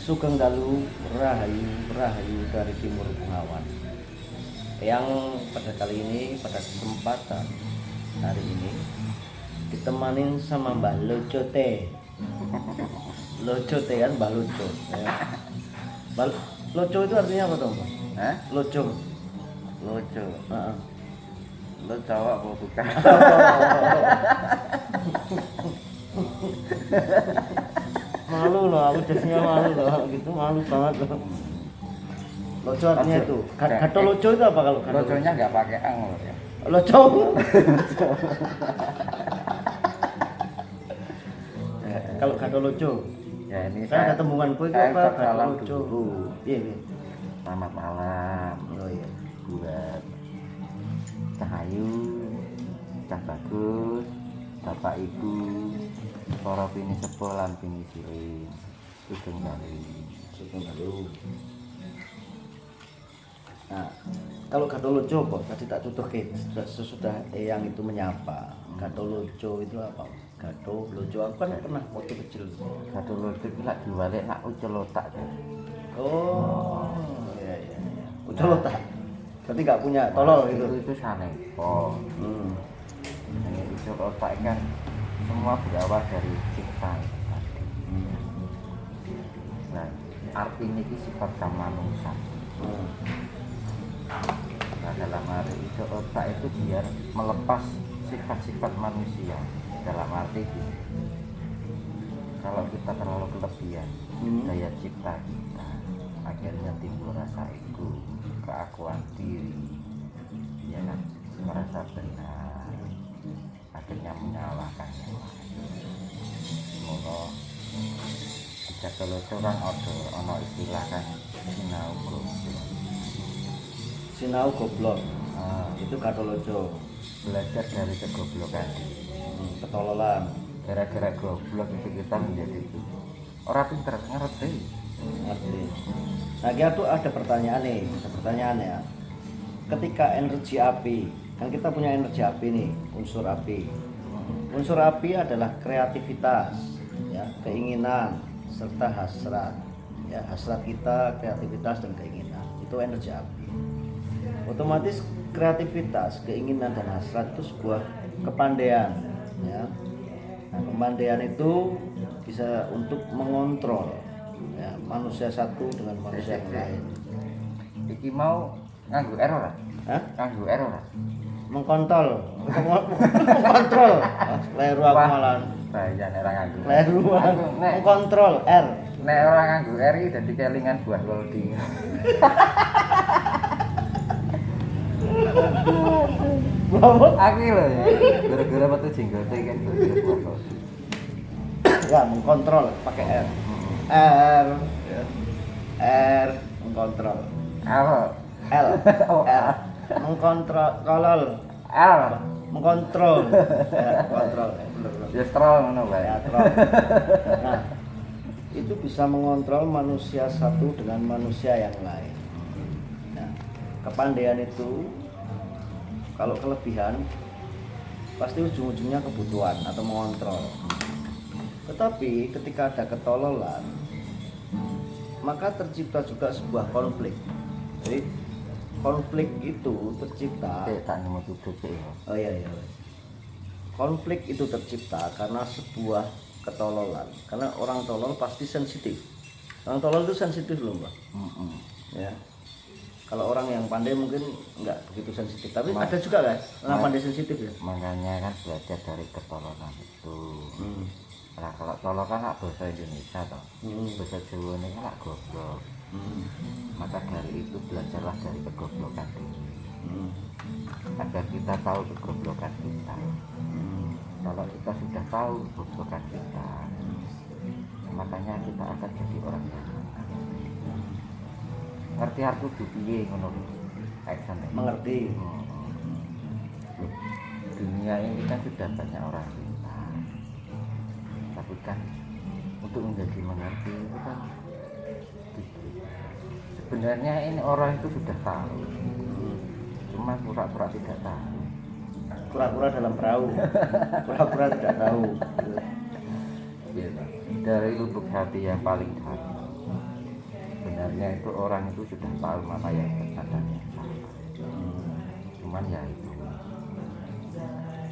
Sugeng Dalu Rahayu Rahayu dari Timur Bengawan. Yang pada kali ini, pada kesempatan hari ini ditemanin sama Mbah Loco Teh. Loco Teh kan Mbah Loco ya. Mbah Loco itu artinya apa dong, Mbah? Loco. Lucu. Heeh. Lu cowok apa bukan? Malu loh, aku jadinya malu loh, gitu malu banget loh. Loco artinya itu. Gato loco itu apa kalau gato? Lucunya nggak pakai ang loh ya. Loco. Kalau gato loco. Ya ini Kan ada tembunganku itu saya apa? ucap Gato salam loco. dulu. Iya, iya. Selamat malam. Oh iya. Buat Cahayu, Cah Bagus, Bapak Ibu, para pini sepuh lan pini siling. Sugeng Dalu. Sugeng Dalu. Nah, kalau gato loco kok tadi tak tutup sesudah yang itu menyapa. Gato loco itu apa? Gato loco aku kan pernah waktu kecil. Gato lucu iki lak diwalik nak ucul otak kan. Oh, iya iya. Ucul otak. Berarti nggak punya tolol gitu. Itu sanepo. Ini ucul otak kan semua berawal dari cipta. Nah, artinya ini sifat kamanusiaan. Nah, dalam arti ucul otak itu biar melepas sifat-sifat manusia. Dalam arti ini, kalau kita terlalu kelebihan daya cipta kita, akhirnya timbul rasa ego, keakuan diri, ya kan, merasa benar, akhirnya menyalahkan yang lain. Semoga tidak terlalu orang ono istilah kan sinau goblok. Sinau goblok. Itu gato loco. Belajar dari kegoblokan, Ketololan. gara-gara goblok itu kita menjadi itu orang pinter ngerti. Nah, kita tuh ada pertanyaan nih, ya. Ketika energi api, kan kita punya energi api nih, unsur api. Unsur api adalah kreativitas, ya, keinginan serta hasrat. Ya, hasrat kita, kreativitas dan keinginan. Itu energi api. Otomatis kreativitas, keinginan dan hasrat itu sebuah kepandaian, ya. Nah, kepandaian itu bisa untuk mengontrol ya, manusia satu dengan manusia yang lain. Iki mau nganggo error ora? Hah? Nganggo error ora? Mengkontrol, mengontrol. Leru aku malah. Bahaya nek ora nganggo. Leru Aku nek mengkontrol R. nek ora nganggo R iki dadi kelingan buah welding. Aku lho ya. Gara-gara metu jenggote kan gara-gara buah welding. Ya, mengkontrol pakai R. R. Ya. R mengkontrol. Apa? L. Oh, L. Mengkontrol kolol. L. Mengkontrol. Ya, kontrol. Bener. Ya strong ngono bae. Ya, kontrol. Nah, itu bisa mengontrol manusia satu dengan manusia yang lain. Nah, kepandaian itu kalau kelebihan pasti ujung-ujungnya kebutuhan atau mengontrol. Tetapi ketika ada ketololan, maka tercipta juga sebuah konflik. Jadi konflik itu tercipta. Tak nemu tutup ya. Oh iya iya. Konflik itu tercipta karena sebuah ketololan. Karena orang tolol pasti sensitif. Orang tolol itu sensitif loh, Mbak. Ya. Kalau orang yang pandai mungkin nggak begitu sensitif, tapi ada juga kan orang pandai sensitif ya. Makanya kan belajar dari ketololan itu. Nah, kalau tolol kan hak bahasa Indonesia toh. Bahasa Jawa ini kan hak goblok. Maka dari itu belajarlah dari kegoblokan dulu. Agar kita tahu kegoblokan kita. Kalau kita sudah tahu kegoblokan kita, makanya kita akan jadi orang yang ngerti arti piye ngono action. Mengerti. Dunia ini kan sudah banyak orang pintar, tapi kan untuk menjadi mengerti itu kan sebenarnya ini orang itu sudah tahu, cuma pura-pura tidak tahu. Pura-pura dalam perahu. Pura-pura tidak tahu. Dari lubuk hati yang paling dalam sebenarnya itu orang itu sudah tahu mana yang benar dan yang salah. Cuman ya itu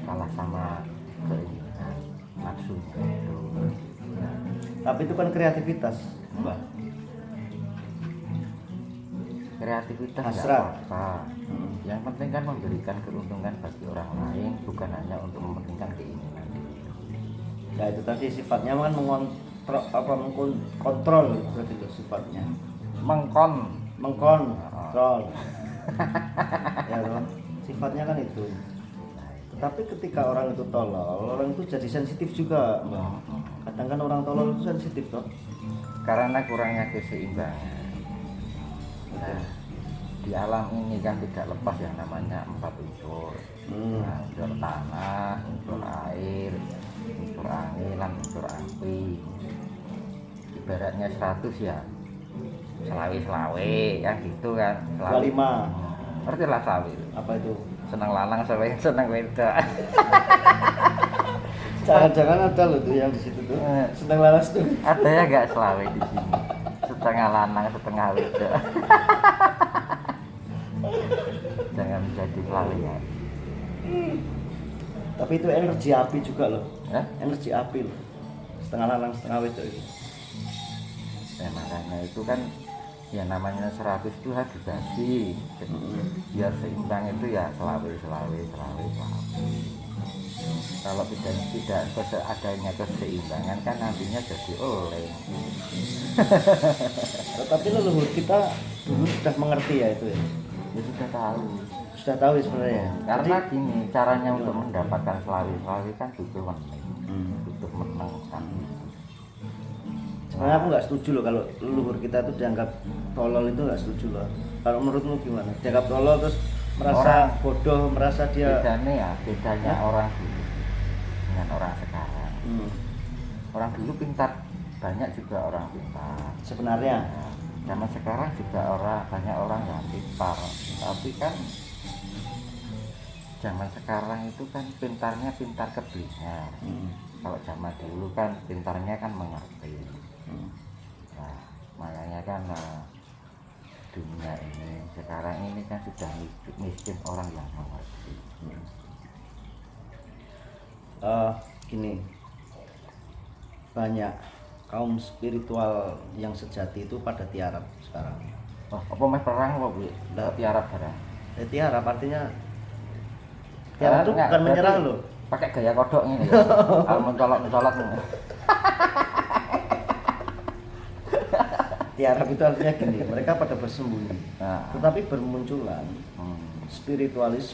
kalah sama keinginan nafsunya itu. Tapi itu kan kreativitas, Mbak. Kreativitas nggak Hasrat. apa-apa. Yang penting kan memberikan keuntungan bagi orang lain, bukan hanya untuk mementingkan keinginan diri. Ya itu tadi sifatnya kan mengkontrol berarti itu sifatnya. Mengkontrol. Ya toh. Sifatnya kan itu. Tapi ketika orang itu tolol, orang itu jadi sensitif juga, Mbak. Kadang kan orang tolol itu sensitif toh. Karena kurangnya keseimbangan. Nah, di alam ini kan tidak lepas yang namanya 4 unsur. Nah, unsur tanah, unsur air, unsur angin, dan unsur api. Ibaratnya 100 ya selawe kan gitu kan. 25. Ngerti lah selawe. Apa itu? Senang lanang selawe senang wedok. Jangan-jangan ada loh tuh yang di situ tuh. Senang laras tuh. Ada ya nggak selawe di sini? Setengah lanang setengah wedok. Jangan menjadi selawe ya. Tapi itu energi api juga loh. Ya? Energi api loh. Setengah lanang setengah wedok itu. Ya makanya itu kan ya namanya 100 itu harus dibagi. Biar seimbang itu ya selawe. Kalau tidak adanya keseimbangan kan nantinya jadi oleng. Tetapi leluhur kita dulu sudah mengerti ya itu ya. Ya sudah tahu. Sudah tahu ya sebenarnya. Karena gini caranya untuk mendapatkan selawe kan butuh menang. Butuh menang kan. Sebenarnya aku nggak setuju loh kalau leluhur kita itu dianggap tolol, itu nggak setuju loh. Kalau menurutmu gimana? Dianggap tolol terus merasa bodoh, merasa dia. Bedanya orang dulu dengan orang sekarang. Orang dulu pintar, banyak juga orang pintar. Sebenarnya. Nah, zaman sekarang juga banyak orang yang pintar, tapi kan zaman sekarang itu kan pintarnya pintar keblinger. Kalau zaman dulu kan pintarnya kan mengerti. Nah, makanya kan dunia ini sekarang ini kan sudah miskin orang yang mengerti. Gini, banyak kaum spiritual yang sejati itu pada tiarap sekarang. Oh, apa meh perang apa Bu? Tiarap barang. Tiarap artinya tiarap itu bukan menyerah loh. Pakai gaya kodok ini. Kalau mencolok. Tiarap itu artinya gini, mereka pada bersembunyi. Tetapi bermunculan spiritualis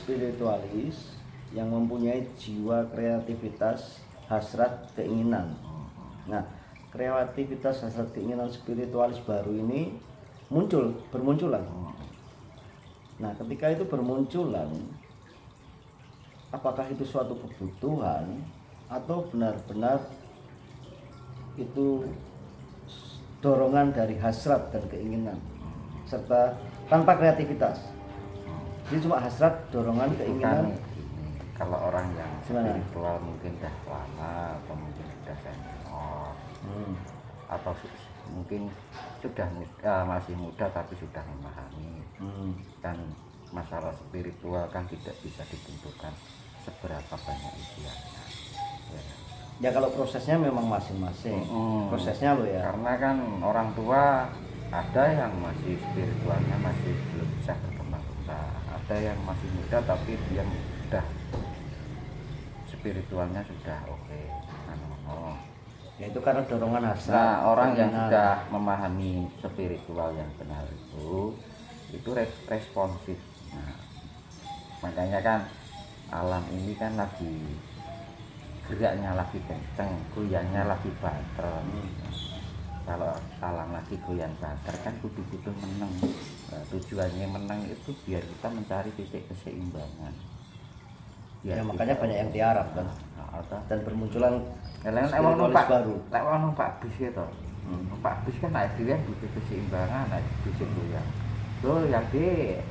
yang mempunyai jiwa kreativitas, hasrat, keinginan. Nah, kreativitas, hasrat, keinginan spiritualis baru ini bermunculan. Nah, ketika itu bermunculan, apakah itu suatu kebutuhan atau benar-benar itu dorongan dari hasrat dan keinginan serta tanpa kreativitas? Jadi cuma hasrat, dorongan, keinginan. Kalau orang yang spiritual mungkin dah lama atau mungkin sudah senior atau mungkin sudah masih muda tapi sudah memahami kan masalah spiritual kan tidak bisa ditentukan seberapa banyak usianya ya kalau prosesnya memang masing-masing prosesnya loh ya, karena kan orang tua ada yang masih spiritualnya masih belum bisa berkembang, ada yang masih muda tapi dia sudah spiritualnya sudah oke. Ya itu karena dorongan hasrat. Nah, orang yang sudah memahami spiritual yang benar itu responsif. Nah, makanya kan alam ini kan lagi geraknya lagi kenceng, goyangnya lagi banter. Kalau alam lagi goyang banter kan kudu-kudu menang. Nah, tujuannya menang itu biar kita mencari titik keseimbangan. Ya makanya banyak yang tiarap kan. Dan bermunculan spiritualis baru. Lewat numpak bis itu. Numpak bis kan naik dhewe butuh keseimbangan, naik bis itu ya. Goyang deh.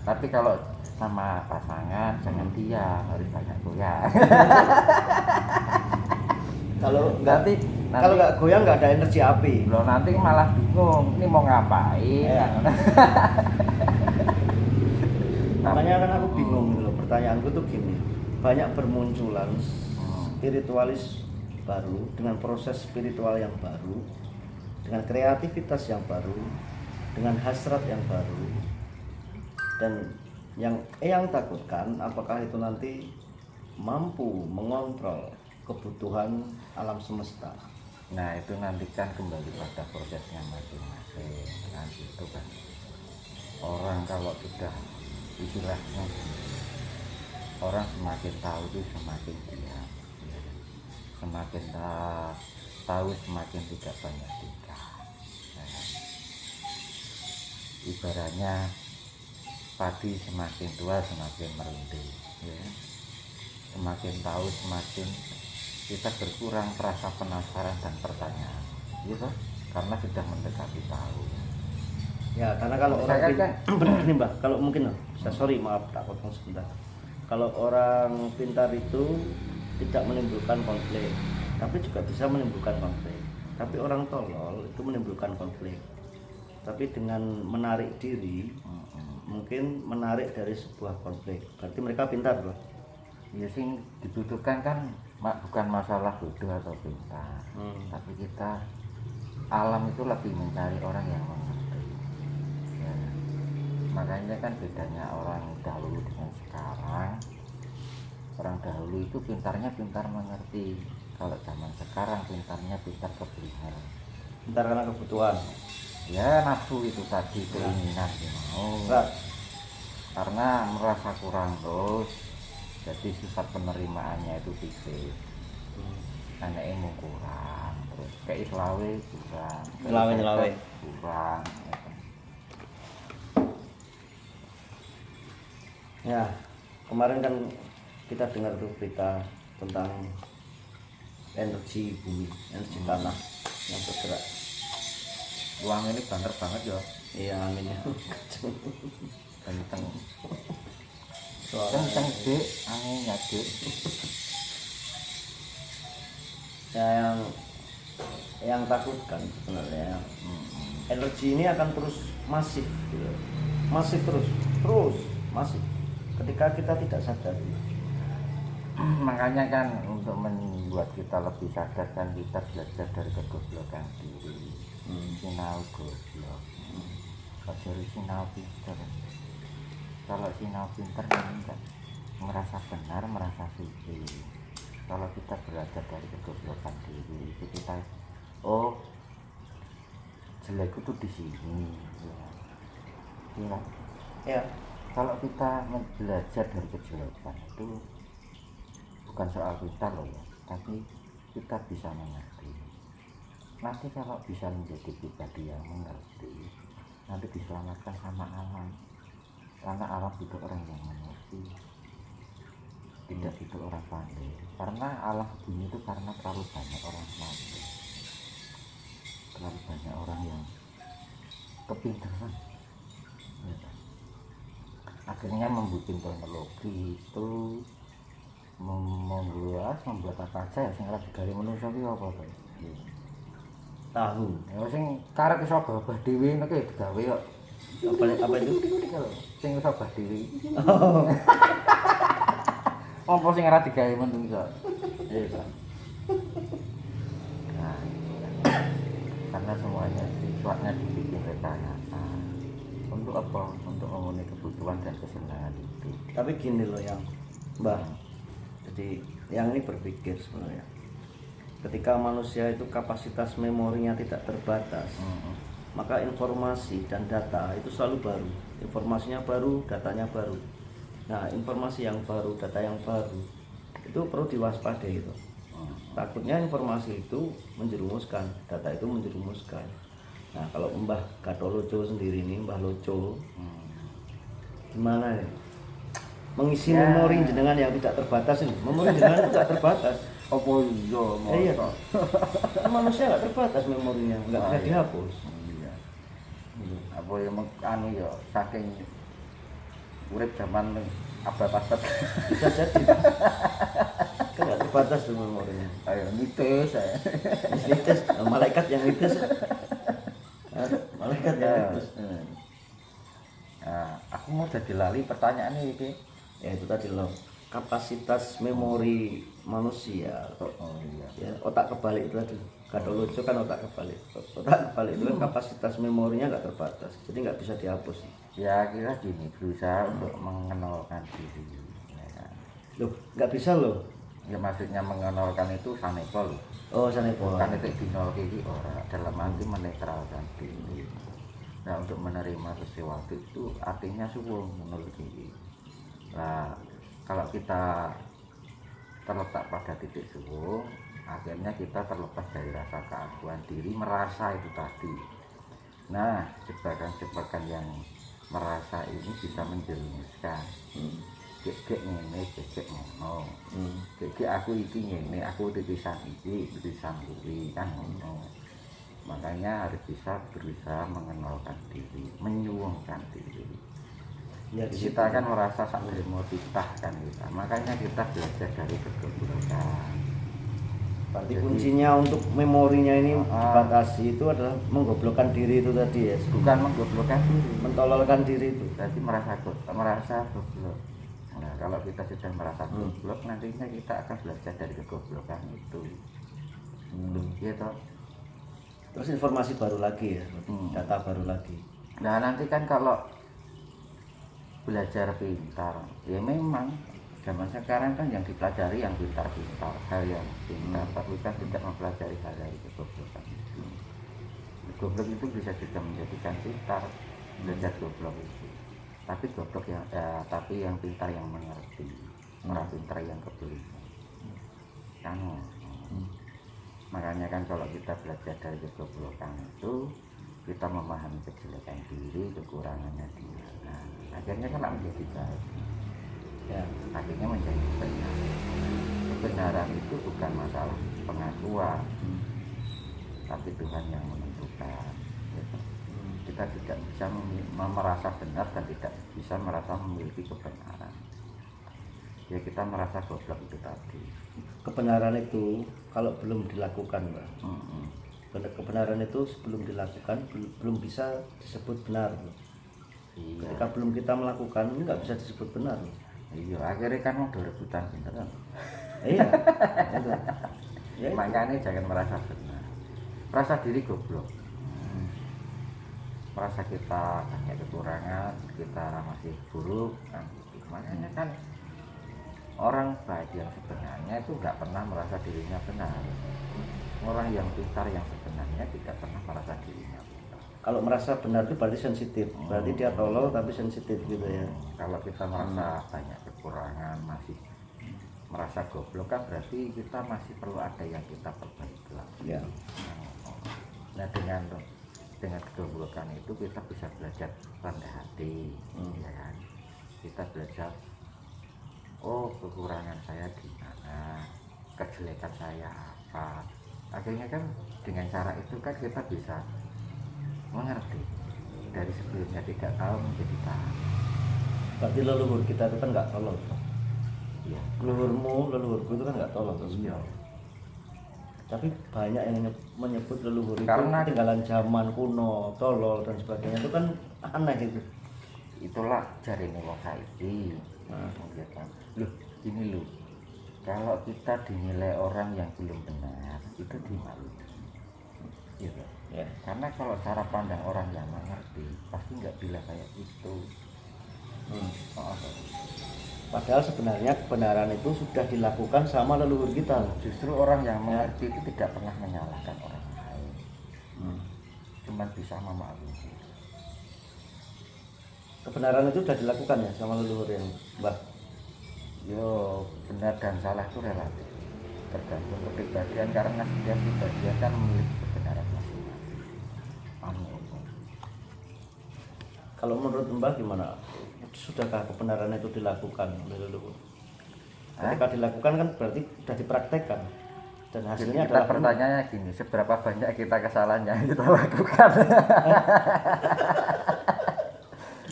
Tapi kalau sama pasangan jangan diam, harus banyak goyang. nanti kalau nggak goyang nggak ada energi api. Loh nanti malah bingung, ini mau ngapain? Ya. Makanya kan aku bingung gitu loh. Pertanyaanku tuh gini, banyak bermunculan spiritualis baru dengan proses spiritual yang baru, dengan kreativitas yang baru, dengan hasrat yang baru, dan yang takutkan apakah itu nanti mampu mengontrol kebutuhan alam semesta. Nah itu nanti kan kembali pada prosesnya masing-masing kan itu kan. Orang kalau sudah istilahnya orang semakin tahu itu semakin diam, semakin tahu semakin tidak banyak tingkah. Nah, ibaratnya padi semakin tua semakin merunding, ya. Semakin tahu semakin kita berkurang rasa penasaran dan pertanyaan, gitu, karena sudah mendekati tahu. Ya, karena kalau orang kan benar nih Mbak, kalau mungkin sorry maaf tak potong sebentar. Kalau orang pintar itu tidak menimbulkan konflik, tapi juga bisa menimbulkan konflik. Tapi orang tolol itu menimbulkan konflik. Tapi dengan menarik diri, mungkin menarik dari sebuah konflik. Berarti mereka pintar, Bro. Ya sih dibutuhkan kan bukan masalah bodoh atau pintar, tapi kita alam itu lebih mencari orang yang mengerti. Ya. Makanya kan bedanya orang dahulu dengan sekarang. Orang dahulu itu pintarnya pintar mengerti. Kalau zaman sekarang pintarnya pintar kebelihan. Pintar karena kebutuhan. Ya nafsu itu tadi, keinginan mau. Karena merasa kurang terus. Jadi sifat penerimaannya itu tipis. Anaknya mau kurang, terus kayak selawe kurang, Selawe kurang. Ya, kemarin kan kita dengar tuh berita tentang energi bumi, energi tanah yang bergerak. Ruang ini banget ya. Iya, anginnya Kenceng. soalnya Kenceng dek, anginnya dek. ya, yang takutkan sebenarnya energi ini akan terus masif gitu. Masif terus masif ketika kita tidak sadar. Makanya kan untuk membuat kita lebih sadar kan kita belajar dari kegoblokan diri. Sinau goblok, dari sinau pinter. Kalau sinau pinter kan merasa benar, merasa suci. Kalau kita belajar dari kegoblokan diri itu kita jelek itu di sini, ya. Ya, Kalau kita belajar dari kejelekan itu bukan soal pintar loh ya, tapi kita bisa mengerti. Nanti kalau bisa menjadi pribadi yang mengerti, nanti diselamatkan sama alam. Karena alam itu orang yang mengerti, tidak itu orang pandai. Karena alam bumi itu karena terlalu banyak orang pandai, terlalu banyak orang yang kepintaran. Ya. Akhirnya membuat teknologi itu membuat apa aja ya sing ora digawe manusa ki apa to. tahu. Ya sing karep iso babah dhewe nek digawe kok. Apa itu? Sing iso babah dhewe. Apa sing ora digawe manusa? Iya. Nah, karena semuanya siswanya dibikin rekayasa. Untuk apa? Untuk memenuhi kebutuhan dan kesenangan hidup. Tapi gini loh yang Mbah. Jadi yang ini berpikir sebenarnya. Ketika manusia itu kapasitas memorinya tidak terbatas, maka informasi dan data itu selalu baru. Informasinya baru, datanya baru. Nah, informasi yang baru, data yang baru itu perlu diwaspadai itu. Takutnya informasi itu menjerumuskan, data itu menjerumuskan. Nah, kalau Mbah Gatoloco sendiri ini, Mbah Loco, gimana nih? Mengisi memori jenengan yang tidak terbatas ini. Memori jenengan tidak terbatas. Apa Iya toh. Manusia nggak terbatas memorinya, nggak bisa dihapus. Iya. Apa ya anu ya saking urip zaman abad-abad Bisa jadi. Kan nggak terbatas terbatas tuh memorinya. Ayo mitos saya. Mitos, malaikat yang mitos. Malaikat yang mitos. Nah, aku mau jadi lali pertanyaannya ini. Ya itu tadi loh, kapasitas memori manusia. Oh iya. Ya, otak kebalik itu tadi. Kata lucu kan otak kebalik. Otak kebalik itu kan kapasitas memorinya nggak terbatas, jadi nggak bisa dihapus. Ya kira gini, berusaha untuk mengenalkan diri. Ya, kan? Loh, nggak bisa loh. Ya maksudnya mengenalkan itu saneko loh. Oh, sana itu. Bukan itu dinol iki ora dalam arti menetralkan diri. Nah untuk menerima sesuatu itu artinya suwung menurut diri. Nah kalau kita terletak pada titik suwung, akhirnya kita terlepas dari rasa keakuan diri, merasa itu tadi. Nah jebakan-jebakan yang merasa ini bisa menjerumuskan. Gek ngene, gek ngono. Gek aku iki ngene, aku titisan iki, titisan kuwi kan ngono. Makanya harus bisa berusaha mengenalkan diri, menyuwungkan diri. Ya, Kita kan merasa sak mau titah kan kita. Makanya kita belajar dari kegoblokan. berarti Jadi, kuncinya untuk memorinya ini dibatasi itu adalah menggoblokkan diri itu tadi ya. bukan menggoblokkan diri, Mentololkan diri itu. berarti merasa goblok. Nah, kalau kita sudah merasa goblok, nantinya kita akan belajar dari kegoblokan itu. Gitu. Terus informasi baru lagi ya, data baru lagi. Nah, nanti kan kalau belajar pintar, ya memang zaman sekarang kan yang dipelajari yang pintar-pintar, hal yang pintar, tapi kan tidak mempelajari hal dari kegoblokan itu. Goblok itu bisa juga menjadikan pintar, belajar goblok itu. Tapi goblok yang tapi yang pintar yang mengerti, orang pintar yang kebeli. Kan, makanya kan kalau kita belajar dari kegoblokan itu, kita memahami kejelekan diri, kekurangannya dia. Nah, akhirnya kan menjadi baik. Ya. Akhirnya menjadi benar. Kebenaran itu bukan masalah pengakuan, tapi Tuhan yang menentukan. Gitu. Kita tidak bisa merasa benar dan tidak bisa merasa memiliki kebenaran. Ya kita merasa goblok itu tadi. Kebenaran itu kalau belum dilakukan, Mbak. Kebenaran itu sebelum dilakukan belum bisa disebut benar. Iya. Ketika belum kita melakukan ini nggak bisa disebut benar. Iya, akhirnya kan mau rebutan beneran. Iya. Itu. Ya, itu. Makanya jangan merasa benar. Merasa diri goblok. Merasa kita banyak kekurangan, kita masih buruk. Nah, makanya kan orang baik yang sebenarnya itu nggak pernah merasa dirinya benar. Orang yang pintar yang sebenarnya tidak pernah merasa dirinya pintar. Kalau merasa benar itu berarti sensitif. Berarti dia tolol tapi sensitif gitu ya. Kalau kita merasa banyak kekurangan, masih merasa goblok kan berarti kita masih perlu ada yang kita perbaiki lagi. Ya. Nah dengan kegoblokan itu kita bisa belajar rendah hati, ya kan? Kita belajar, oh kekurangan saya di mana, kejelekan saya apa. Akhirnya kan dengan cara itu kan kita bisa mengerti dari sebelumnya tidak tahu menjadi tahu. Berarti leluhur kita itu kan nggak tolol. Iya. Leluhurku itu kan nggak tolol. Iya. Tapi banyak yang menyebut leluhur itu Karena ketinggalan zaman kuno, tolol dan sebagainya itu kan aneh itu. Itulah jarine wong saiki. Loh, gini loh. Kalau kita dinilai orang yang belum benar, itu dimalu. Gitu. Ya. Karena kalau cara pandang orang yang mengerti, pasti nggak bilang kayak itu. Padahal sebenarnya kebenaran itu sudah dilakukan sama leluhur kita. Justru orang yang mengerti itu tidak pernah menyalahkan orang lain. Cuma bisa memaklumi. Kebenaran itu sudah dilakukan ya sama leluhur yang Mbah. Yo, benar dan salah itu relatif, tergantung kepribadian karena setiap kepribadian kan memiliki kebenaran masing-masing. Kalau menurut Mbah gimana? Sudahkah kebenaran itu dilakukan oleh leluhur? Ketika dilakukan kan berarti sudah dipraktekkan dan hasilnya kita adalah pertanyaannya gini, seberapa banyak kita kesalahan yang kita lakukan?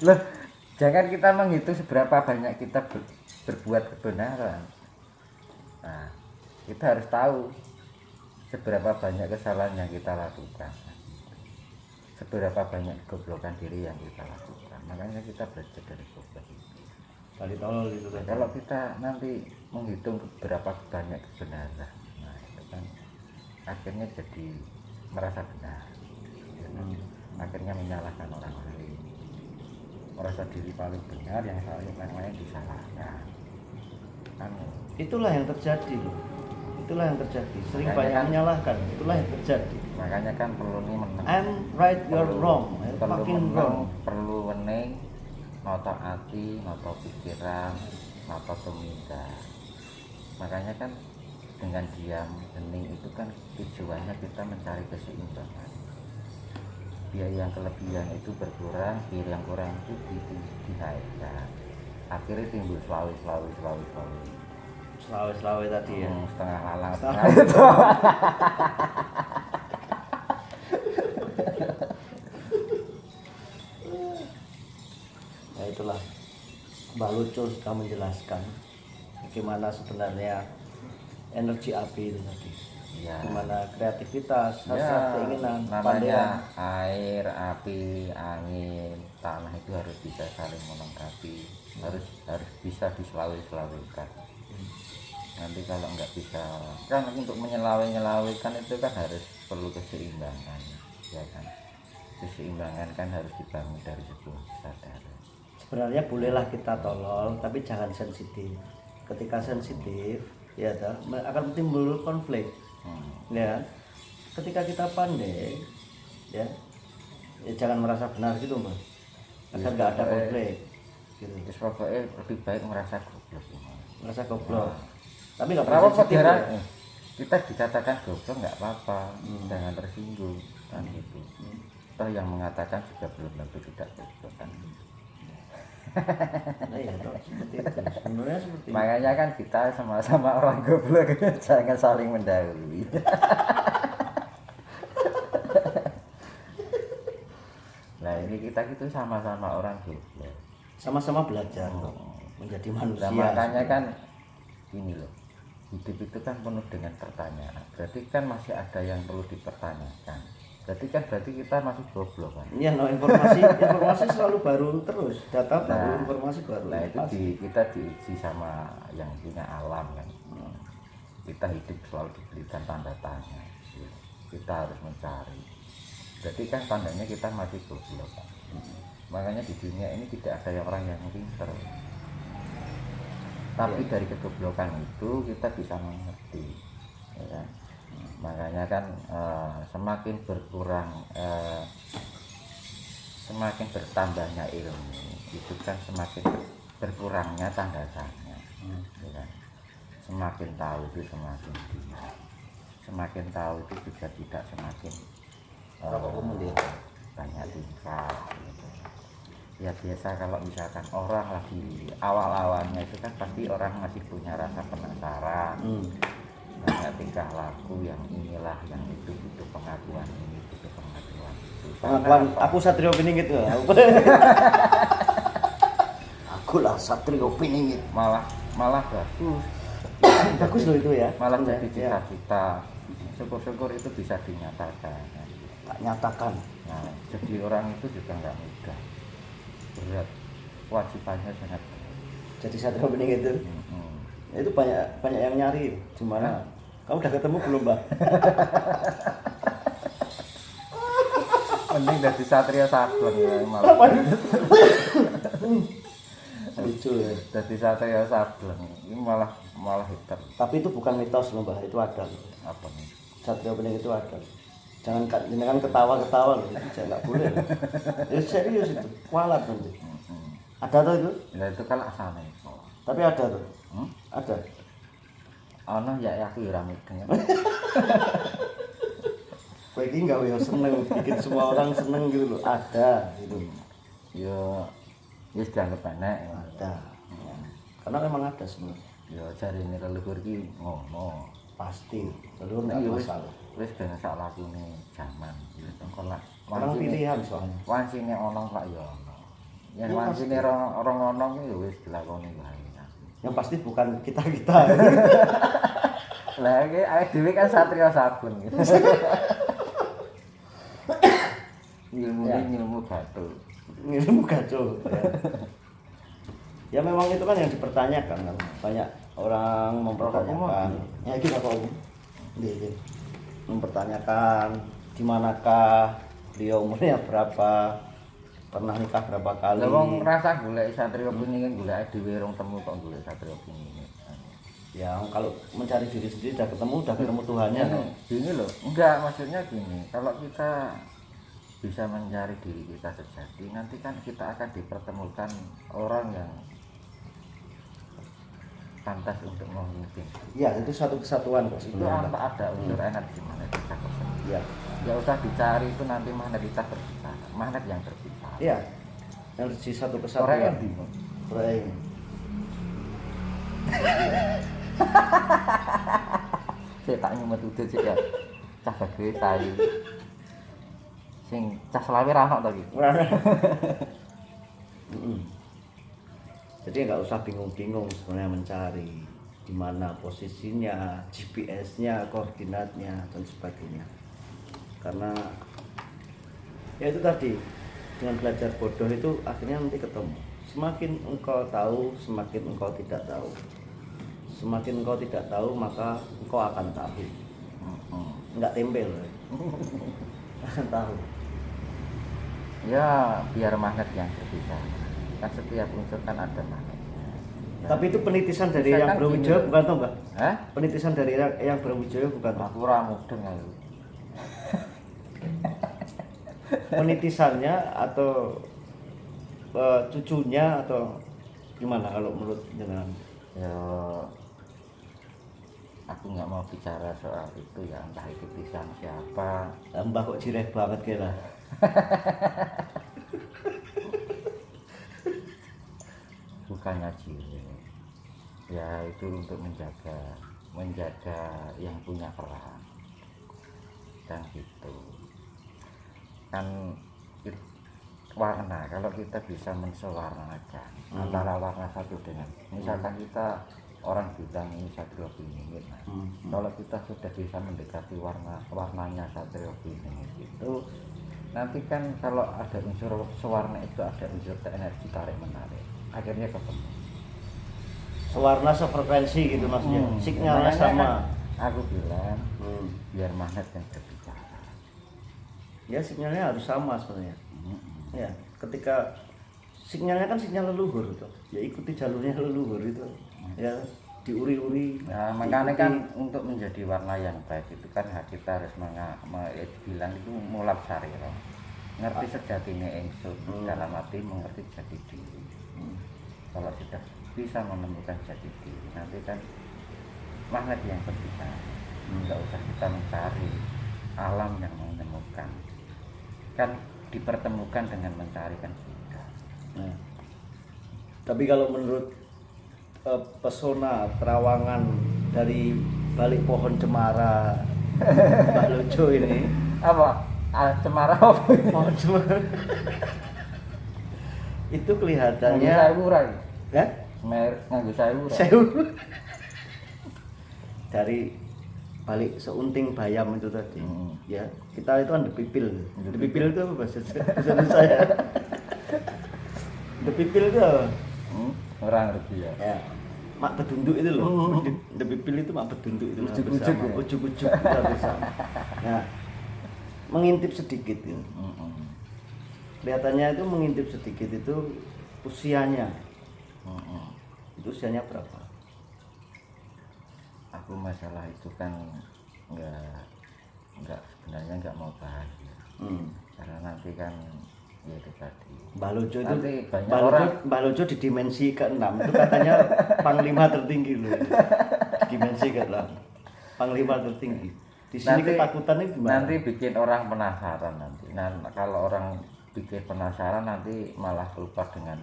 Loh, jangan kita menghitung seberapa banyak kita berbuat kebenaran. Nah, Kita harus tahu seberapa banyak kesalahan yang kita lakukan, seberapa banyak kegoblokan diri yang kita lakukan. Makanya kita belajar dari goblok itu. Tadi tolol itu kan. Kalau kita nanti menghitung berapa banyak kebenaran, nah itu kan akhirnya jadi merasa benar, ya kan? Akhirnya menyalahkan orang lain, merasa diri paling benar, yang lain disalahkan. Kan Itulah yang terjadi loh. Itulah yang terjadi. Sering Makanya banyak kan- menyalahkan. Itulah yang terjadi. makanya kan perlu nih menang. I'm right, you're wrong. Perlu Fucking menang, wrong. perlu wening, noto hati, noto pikiran, noto tumindak. Makanya kan dengan diam hening itu kan tujuannya kita mencari keseimbangan. Biar yang kelebihan itu berkurang, biar yang kurang itu dinaikkan. Akhirnya timbul selawi. Selawe tadi ya. Setengah lalang, Setengah. setengah itu. Nah itulah Mbak Lucu sudah menjelaskan bagaimana sebenarnya energi api itu tadi. Ya. Gimana kreativitas, hasrat, Ya, keinginan, namanya air, api, angin, tanah itu harus bisa saling melengkapi, harus bisa diselawai-selawaikan. Nanti kalau nggak bisa, kan untuk menyelawai-nyelawaikan itu kan harus perlu keseimbangan, ya kan? Keseimbangan kan harus dibangun dari sebuah kesadaran. Sebenarnya bolehlah kita tolol, tapi jangan sensitif. Ketika sensitif, ya toh, akan timbul konflik. Ya, ketika kita pandai, ya jangan merasa benar gitu mas, agar nggak ada konflik. Gitu. Terus pokoknya lebih baik merasa goblok. Merasa goblok, tapi nggak Kenapa sensitif. kok Ya. kita dikatakan goblok nggak apa-apa, jangan tersinggung kan gitu. Toh yang mengatakan juga belum tentu tidak goblok kan. Nah, ya, toh, seperti itu. Sebenarnya seperti itu. Makanya kan kita sama-sama orang goblok, jangan saling mendahului. Nah ini kita itu sama-sama orang goblok. Sama-sama belajar loh, menjadi manusia. Nah, makanya kan ini loh, hidup itu kan penuh dengan pertanyaan. Berarti kan masih ada yang perlu dipertanyakan. Berarti kita masih goblok kan. Iya, no, informasi selalu baru terus, data baru, Nah, informasi baru. Nah itu Pasti. kita diuji sama yang punya alam kan. Kita hidup selalu diberikan tanda tanya. Kita harus mencari. Berarti kan tandanya kita masih goblok kan. Makanya di dunia ini tidak ada orang yang pintar. Tapi dari kegoblokan itu kita bisa mengerti, ya kan? Makanya kan semakin berkurang, semakin bertambahnya ilmu itu kan semakin berkurangnya tanda tanya, ya kan? Semakin tahu itu semakin diam, semakin tahu itu juga tidak semakin banyak tingkah gitu. Ya biasa kalau misalkan orang lagi awal-awalnya itu kan pasti orang masih punya rasa penasaran, banyak tingkah laku yang inilah yang itu butuh pengakuan ini, butuh pengakuan itu. Pengakuan aku Satrio Piningit ya. Aku lah Satrio Piningit. Malah bagus, Bagus loh itu ya. malah Ya, jadi ya. cita-cita. Syukur-syukur itu bisa dinyatakan. Tak nyatakan. Nah, jadi orang itu juga nggak mudah, berat, kewajibannya sangat berat. Jadi Satrio Piningit itu. Itu banyak yang nyari di mana? Kamu udah ketemu belum, Mbak? Mending dari Satria Sableng ya malah. Lucu ya. Dari Satria Sableng ini malah hitam. Tapi itu bukan mitos loh, Mbak. Itu ada. Apa nih? Satrio Piningit itu ada. Jangan ketawa-ketawa loh. Itu nggak boleh. Loh. Ya serius itu. Kualat nanti. Ada tuh itu? Ya itu kan asalnya. Tapi ada tuh. Ada. Ono ya aku ora mudeng. Kowe iki enggak yo seneng bikin semua orang seneng gitu loh. Ada gitu. Ya wis dianggap enek. Ada. Ya. Karena memang ada semua. Ya jarine leluhur iki ngono. Pasti. Leluhur enggak masalah. Wis ben sak lakune jaman. Ya kok lah. Orang pilihan soalnya. Wancine ono Pak ya ono. Yen Ya, wancine ora ono ya wis dilakoni wae. Yang pasti bukan kita. Lah iki awake dhewe kan satria sabun. Ilmu Ya. ini ilmu batu. Ilmu kacau. Ya memang itu kan yang dipertanyakan kan. Banyak orang mempertanyakan. Ya kita kok mempertanyakan di manakah beliau, umurnya berapa, pernah nikah berapa kali. Lah wong rasa golek satria kuning golek dhewe rong temu kok golek satria kuning. Ya kalau mencari diri sendiri udah ketemu Tuhannya. Gini loh, enggak maksudnya gini, kalau kita bisa mencari diri kita sejati, nanti kan kita akan dipertemukan orang yang pantas untuk memimpin. Ya itu satu kesatuan kok Itu sebenarnya. ada unsur energi magnet kita bersama. Ya, Ya usah dicari itu nanti magnet kita berbicara, magnet yang berbicara. iya. Energi satu Orang kesatuan. yang bingung. Orang. Saya tak nyumet udah sih ya. Cah gede tayu. Sing cah selawe ra ono to iki. Jadi nggak usah bingung-bingung sebenarnya mencari di mana posisinya, GPS-nya, koordinatnya dan sebagainya. Karena ya itu tadi, dengan belajar bodoh itu akhirnya nanti ketemu. Semakin engkau tahu, semakin engkau tidak tahu. Semakin engkau tidak tahu, maka engkau akan tahu. Enggak tempel. Akan tahu. Ya biar magnet yang berbicara. Kan setiap unsur kan ada magnetnya. Tapi itu penitisan dari Misalkan yang Brawijaya gini. bukan toh, Mbak? Hah? Penitisan dari yang Brawijaya bukan toh? Aku ora mudeng aku. Penitisannya atau cucunya atau gimana kalau menurut jenengan? Ya aku nggak mau bicara soal itu ya, entah itu pisang siapa. Mbah kok jireh banget kira. Bukannya cilik. Ya itu untuk menjaga yang punya peran. Dan gitu. Kan warna, kalau kita bisa mensewarnakan antara warna satu dengan, misalkan kita orang bilang ini satria beringin, kalau kita sudah bisa mendekati warnanya satria beringin itu, nanti kan kalau ada unsur sewarna itu ada unsur energi tarik menarik, akhirnya ketemu. Sewarna sefrekuensi gitu maksudnya. Sinyalnya Makanya sama. kan aku bilang biar magnet yang berbicara. Ya sinyalnya harus sama sebenarnya. Ya, ketika sinyalnya kan sinyal leluhur itu. Ya ikuti jalurnya leluhur itu. Ya, diuri-uri. Nah, makanya diikuti. kan untuk menjadi warna yang baik itu kan kita harus bilang itu mulak sarira. Ngerti sejatinya ingsun, dalam arti mengerti jati diri. Kalau sudah bisa menemukan jati diri, nanti kan magnet yang berbicara. Enggak usah kita mencari alam yang menemukan. Kan dipertemukan dengan mencari kan sudah. Nah, tapi kalau menurut pesona terawangan dari balik pohon cemara Mbah Lojo ini, Apa? Cemara apa? pohon cemara itu kelihatannya Nganggo sayur ora? ya Nganggo sayur. sewu dari balik seunting bayam itu tadi. Ya kita itu kan depipil. Depipil itu apa bahasa saya? Depipil itu apa? Orang ngerti ya. Ya, mak bedunduk itu loh. Depipil itu mak bedunduk itu Ujuk-ujuk bersama. ya? Ujuk-ujuk itu bersama. Nah, mengintip sedikit gitu. Kelihatannya itu mengintip sedikit itu usianya. Itu usianya berapa? Aku masalah itu kan nggak sebenarnya nggak mau bahas ya. Karena nanti kan ya itu tadi. Mbah Lojo itu Nanti banyak Mbah Lojo di dimensi ke-6 itu katanya panglima tertinggi loh. Di dimensi ke-6. Panglima tertinggi. Di sini Nanti- ketakutannya gimana? Nanti bikin orang penasaran nanti. Nah kalau orang bikin penasaran nanti malah lupa dengan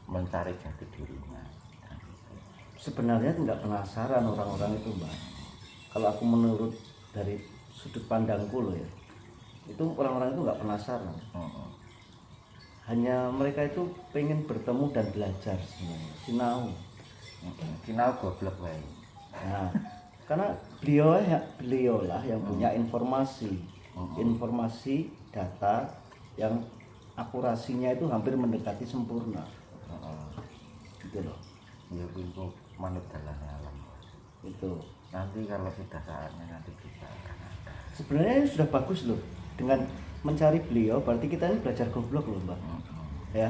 mencari jati dirinya. Sebenarnya tidak penasaran orang-orang itu, Mbak. Kalau aku menurut dari sudut pandangku loh ya, itu orang-orang itu nggak penasaran. Hanya mereka itu pengen bertemu dan belajar sebenarnya. Sinau. Sinau goblok wae. Nah, Karena beliau lah yang punya informasi data yang akurasinya itu hampir mendekati sempurna. Gitu loh. Ya itu manut jalannya alam. Itu. Nanti kalau sudah saatnya nanti kita akan ada. Sebenarnya ini sudah bagus loh. Dengan mencari beliau berarti kita ini belajar goblok loh, Mbak. Ya.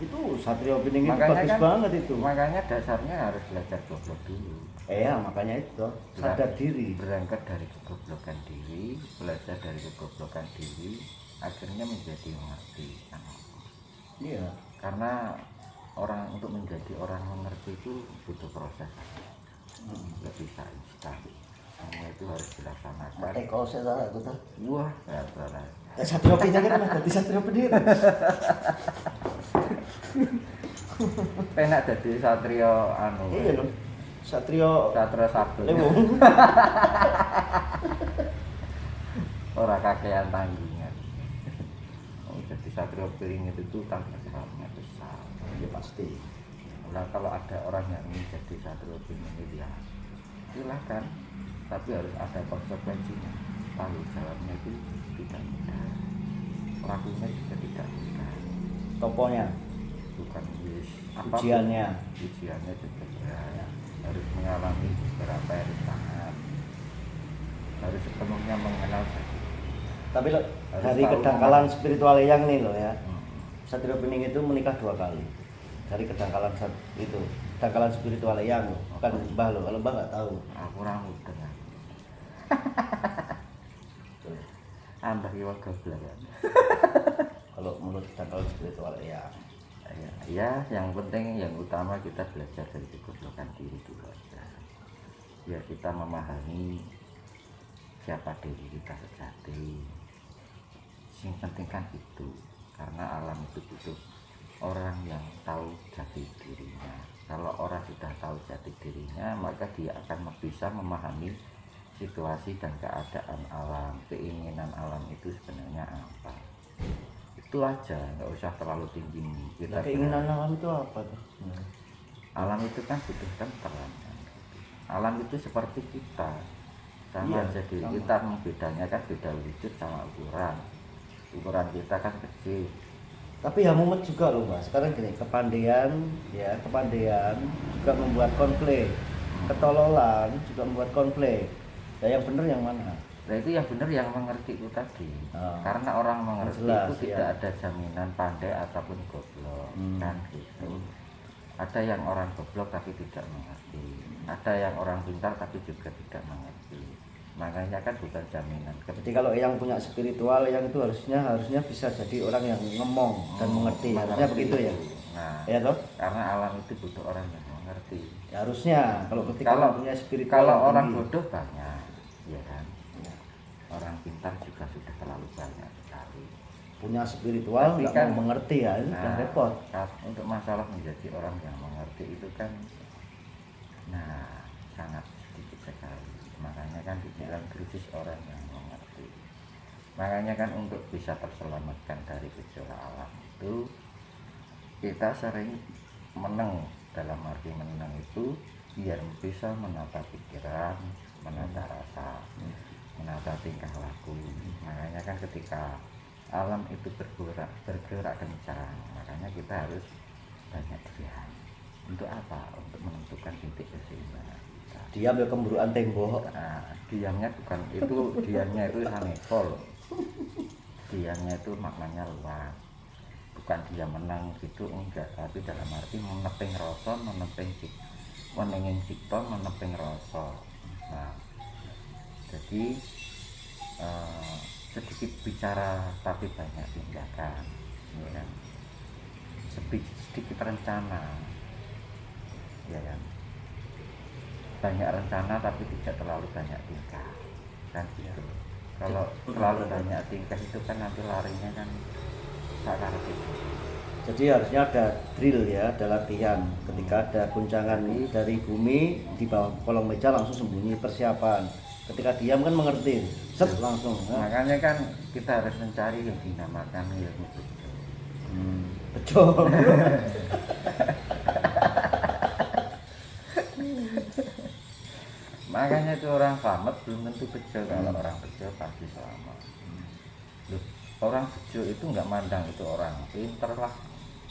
Itu Satrio Bening itu bagus banget itu. Makanya dasarnya harus belajar goblok dulu. Ya, makanya itu sadar diri. Berangkat dari kegoblokan diri, belajar dari kegoblokan diri, akhirnya menjadi mengerti. Iya. Karena untuk menjadi orang mengerti itu butuh proses. Nggak bisa instan. Semua itu harus dilaksanakan. Kalau saya salah itu tuh. Wah, nggak salah. Satrio Bening kan jadi Satrio Bening. Penak jadi satrio anu. Iya loh. Satrio Sabun. Ora kakean tanggungan. Oh, jadi satrio piring itu tanggung jawabnya besar. Ya pasti. Nah, kalau ada orang yang ingin jadi satrio piring itu ya silakan, tapi harus ada konsekuensinya. Tanggung jawabnya itu tidak mudah. Lakunya juga tidak mudah. Toponya, Bukan ujiannya. Ujiannya juga berat. Harus mengalami beberapa rintangan, harus sepenuhnya mengenal diri. Tapi loh, dari kedangkalan spiritual yang nih loh ya, Satrio Bening itu menikah 2 kali. Dari kedangkalan itu, kedangkalan spiritual yang loh, bukan Mbah loh. Kalau Mbah nggak tahu. Aku kurang udah ya. Ambah kiwa goblok kan. Kalau menurut kedangkalan spiritual yang. Ya, yang penting, yang utama kita belajar dari kegoblokan diri dulu aja. Biar kita memahami siapa diri kita sejati. Yang penting kan itu, karena alam itu butuh orang yang tahu jati dirinya. Kalau orang sudah tahu jati dirinya, maka dia akan bisa memahami situasi dan keadaan alam, keinginan alam itu sebenarnya apa. Itu aja, nggak usah terlalu tinggi. Kita keinginan alam itu apa tuh? Alam itu kan butuh tenteram. Alam itu seperti kita, sama aja diri kita. Bedanya kan beda wujud sama ukuran kita kan kecil. Tapi ya mumet juga loh Mas. Sekarang gini, kepandaian juga membuat konflik, ketololan juga membuat konflik. Ya yang benar yang mana? Nah itu yang benar yang mengerti itu tadi. Karena orang mengerti jelas, itu tidak ada jaminan pandai ataupun goblok kan gitu. Ada yang orang goblok tapi tidak mengerti, ada yang orang pintar tapi juga tidak mengerti. Makanya kan bukan jaminan. Jadi kalau yang punya spiritual yang itu harusnya bisa jadi orang yang ngomong dan mengerti. Harusnya begitu ya. Nah, ya toh? Karena alam itu butuh orang yang mengerti. Ya, harusnya kalau ketika punya spiritual. Kalau orang bodoh banyak, ya kan. Orang pintar juga sudah terlalu banyak sekali. Punya spiritual nggak kan, mau mengerti ya, itu kan repot. Untuk masalah menjadi orang yang mengerti itu kan, sangat sedikit sekali. Makanya kan dibilang krisis orang yang mengerti. Makanya kan untuk bisa terselamatkan dari gejolak alam itu, kita sering meneng. Dalam arti meneng itu biar bisa menata pikiran, menata rasa, menata tingkah laku. Makanya kan ketika alam itu bergerak kencang, makanya kita harus banyak diam. Untuk apa? Untuk menentukan titik keseimbangan. Diam ya kemburuan tembok. Diamnya bukan itu, diamnya itu sanepol. Diamnya itu maknanya luas. Bukan dia menang gitu, enggak, tapi dalam arti meneping rasa, menenging cipta, meneping rasa. Nah, jadi sedikit bicara tapi banyak tindakan, ya kan? Sedikit rencana, ya kan? Banyak rencana tapi tidak terlalu banyak tingkah, kan gitu. Kalau terlalu banyak tingkah itu kan nanti larinya kan sakar itu. Jadi harusnya ada drill ya, ada latihan. Ketika ada guncangan dari bumi di bawah kolong meja langsung sembunyi, persiapan. Ketika diam kan mengerti, set langsung. Makanya kan kita harus mencari yang dinamakan ilmu betul. Makanya itu orang selamat belum tentu bejo. Kalau orang bejo pasti selamat. Loh, orang bejo itu nggak mandang itu orang pinter lah,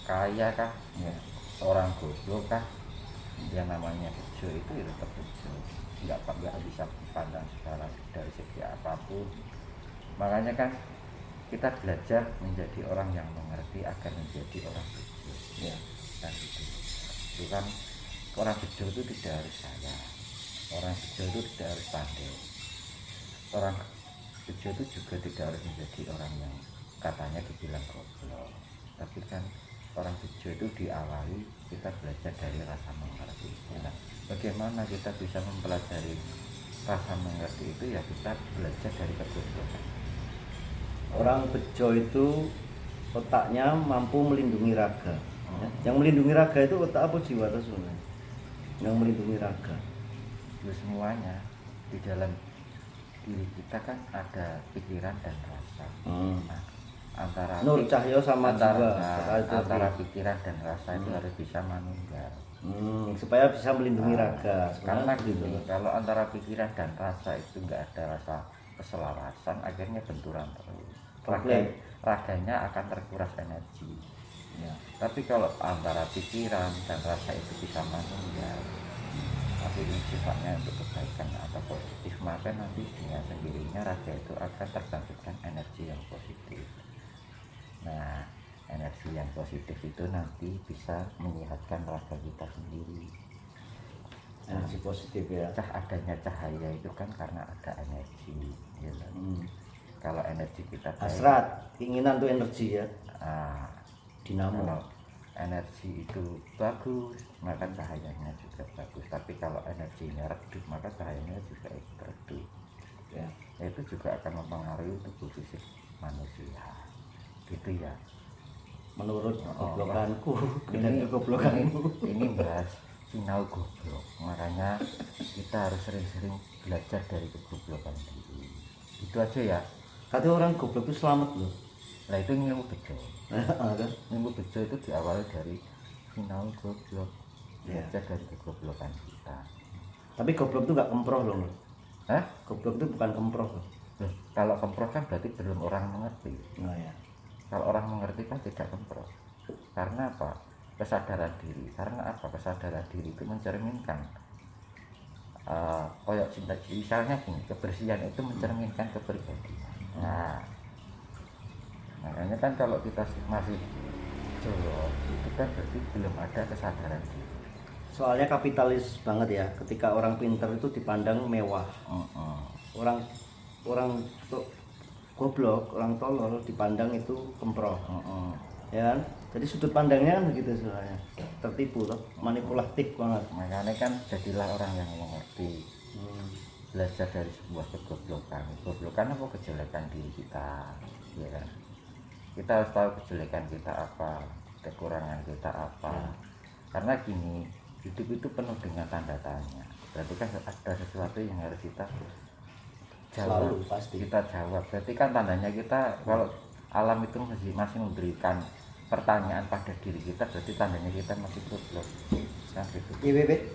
kaya kah, Ya. orang goblok kah, yang namanya bejo itu ya tetap bejo. Nggak bisa dipandang secara dari segi apapun. Makanya kan kita belajar menjadi orang yang mengerti agar menjadi orang bejo. Ya. Kan gitu. Itu kan orang bejo itu tidak harus kaya, orang bejo itu tidak harus pandai, orang bejo itu juga tidak harus menjadi orang yang katanya dibilang goblok. Tapi kan orang bejo itu diawali kita belajar dari rasa mengerti. Nah, bagaimana kita bisa mempelajari rasa mengerti itu? Ya kita belajar dari kegoblokan. Orang bejo itu otaknya mampu melindungi raga. Ya. Yang melindungi raga itu otak apa jiwa itu sebenarnya? Yang melindungi raga. Itu semuanya di dalam diri kita kan ada pikiran dan rasa. Nah, antara Nur cahyo sama jiwa. antara pikiran dan rasa itu harus bisa manunggal. Supaya bisa melindungi raga. Karena Gitu. gini, kalau antara pikiran dan rasa itu nggak ada rasa keselarasan, akhirnya benturan terus. Raganya akan terkuras energi. Ya. Tapi kalau antara pikiran dan rasa itu bisa manunggal, tapi ini sifatnya untuk kebaikan atau positif, maka nanti dengan sendirinya raga itu akan terbangkitkan energi yang positif. Nah, energi yang positif itu nanti bisa menyehatkan raga kita sendiri. Energi positif ya. Adanya cahaya itu kan karena ada energi, gitu. Kalau energi kita baik, Hasrat, keinginan tuh energi ya. Dinamo. kalau energi itu bagus, maka cahayanya juga bagus. Tapi kalau energinya redup, maka cahayanya juga ikut redup. Ya. Itu juga akan mempengaruhi tubuh fisik manusia. Gitu ya. Menurut kegoblokanku dan kegoblokanmu. Ini bahas sinau goblok. Makanya kita harus sering-sering belajar dari kegoblokan diri. Itu aja ya. Kata orang goblok itu selamat loh. Nah itu ilmu bejo. Kan? Ilmu bejo itu diawali dari sinau goblok. Ya. Belajar dari kegoblokan kita. Tapi goblok itu nggak kemproh loh. Hah? Goblok itu bukan kemproh loh. Loh, kalau kemproh kan berarti belum orang mengerti. Nah ya. Kalau orang mengerti kan tidak kemproh. Karena apa? Kesadaran diri. Karena apa? Kesadaran diri itu mencerminkan koyok cinta. Misalnya gini, kebersihan itu mencerminkan kepribadian. Nah, makanya kan kalau kita masih jorok itu kan berarti belum ada kesadaran diri. Soalnya kapitalis banget ya. Ketika orang pinter itu dipandang mewah. Orang goblok, orang tolol dipandang itu kemproh. Ya kan? Jadi sudut pandangnya kan begitu sebenarnya. Tertipu loh, manipulatif banget. Makanya kan jadilah orang yang mengerti. Belajar dari sebuah kegoblokan. Kegoblokan apa? Kejelekan diri kita, ya kan? Kita harus tahu kejelekan kita apa, kekurangan kita apa. Karena gini, hidup itu penuh dengan tanda tanya. Berarti kan ada sesuatu yang harus kita jawab. Selalu, pasti. Kita jawab. Berarti kan tandanya kita kalau alam itu masih memberikan pertanyaan pada diri kita, berarti tandanya kita masih goblok. Kan gitu. Iya,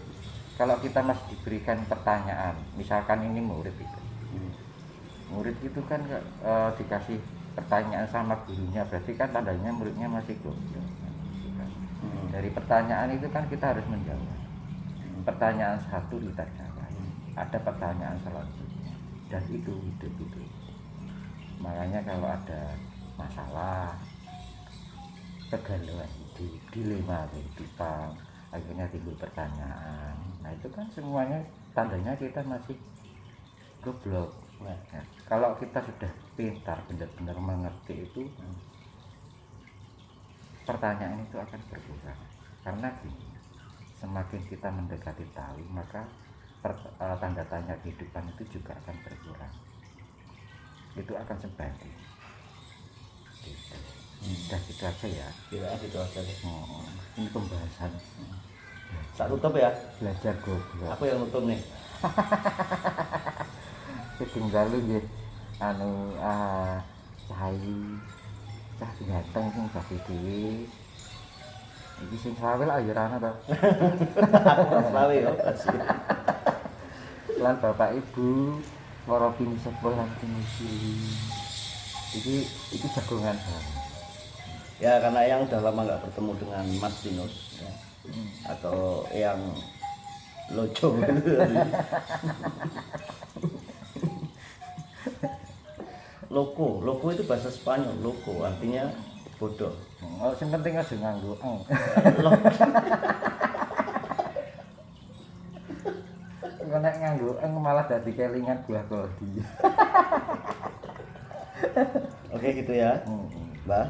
Kalau kita masih diberikan pertanyaan, misalkan ini murid itu, murid itu kan dikasih pertanyaan sama gurunya, berarti kan tandanya muridnya masih goblok. Dari pertanyaan itu kan kita harus menjawab. Pertanyaan satu kita jawab, ada pertanyaan selanjutnya, dan itu hidup itu. Makanya kalau ada masalah, kegalauan hidup, dilema kehidupan, akhirnya timbul pertanyaan. Nah itu kan semuanya tandanya kita masih goblok. Nah, kalau kita sudah pintar, benar-benar mengerti itu, pertanyaan itu akan berkurang. Karena gini, semakin kita mendekati tahu, maka tanda tanya kehidupan itu juga akan berkurang. Itu akan sebanding. Gitu. Udah gitu aja ya. Ya, gitu aja. Ini pembahasan. Tak tutup ya. Belajar goblok. Apa yang tutup nih? Ketinggal lu nggih anu cah ganteng sing bagi dhewe. Iki sing sawe lah ya ana to. Aku selawe kok. lan bapak ibu para bini sepuh lan pinisi iki jagongan bareng. Ya karena yang udah lama nggak bertemu dengan Mas Dinus ya. Atau yang Lojo gitu tadi. Loco itu bahasa Spanyol, loco artinya bodoh. Oh, sing penting aja nganggo eng. Lo- Engko nek nganggo eng malah dadi kelingan buah koldi. Oke gitu ya, Mbak.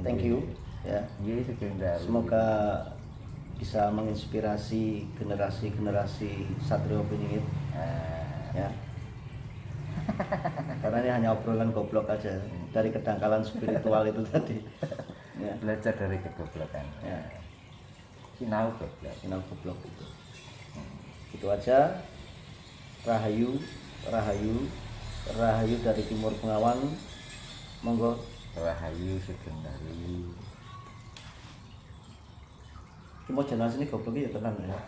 Thank you ya. Nggih, sugeng dalu. Semoga bisa menginspirasi generasi Satrio Piningit ya. Karena ini hanya obrolan goblok aja dari kedangkalan spiritual itu tadi. Ya, Belajar dari kegoblokan. ya, Sinau goblok. final goblok itu. Itu aja. Rahayu, rahayu, rahayu dari Timur Bengawan. Monggo. Rahayu sugeng dalu. Ki mau jelas ini goblok ya tenan ya.